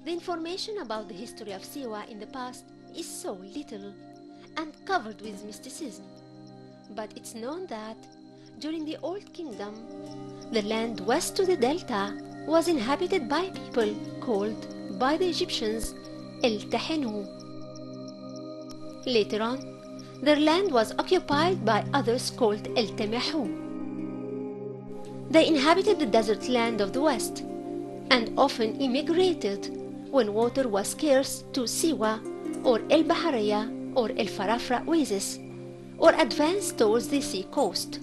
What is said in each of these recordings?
The information about the history of Siwa in the past is so little and covered with mysticism. But it's known that during the Old Kingdom, the land west to the delta was inhabited by people called by the Egyptians El Tahenu. Later on, their land was occupied by others called El Temehu. They inhabited the desert land of the west and often immigrated when water was scarce to Siwa or El Bahariya or El Farafra oasis, or advanced towards the sea coast.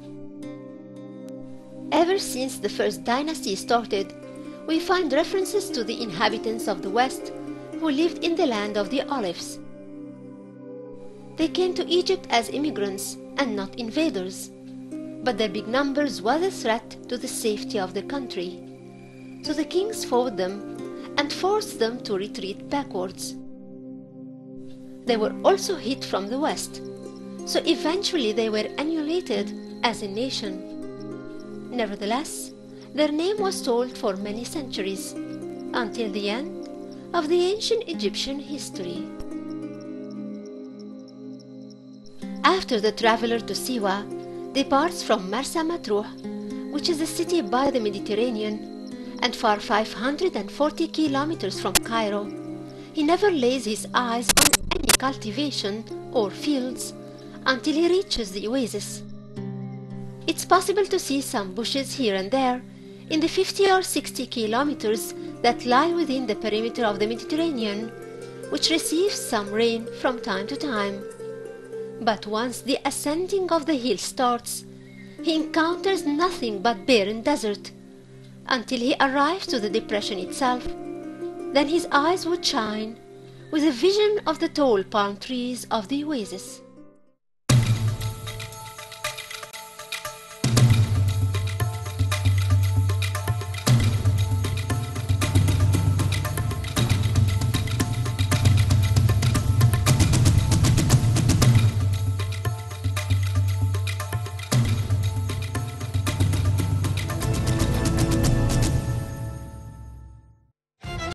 Ever since the first dynasty started, we find references to the inhabitants of the west who lived in the land of the olives. They came to Egypt as immigrants and not invaders, but their big numbers was a threat to the safety of the country. So the kings fought them and forced them to retreat backwards. They were also hit from the west, so eventually they were annihilated as a nation. Nevertheless, their name was told for many centuries, until the end of the ancient Egyptian history. After the traveler to Siwa departs from Marsa Matruh, which is a city by the Mediterranean and far 540 kilometers from Cairo, he never lays his eyes on any cultivation or fields until he reaches the oasis. It's possible to see some bushes here and there in the 50 or 60 kilometers that lie within the perimeter of the Mediterranean, which receives some rain from time to time. But once the ascending of the hill starts, he encounters nothing but barren desert, until he arrives to the depression itself. Then his eyes would shine with a vision of the tall palm trees of the oasis.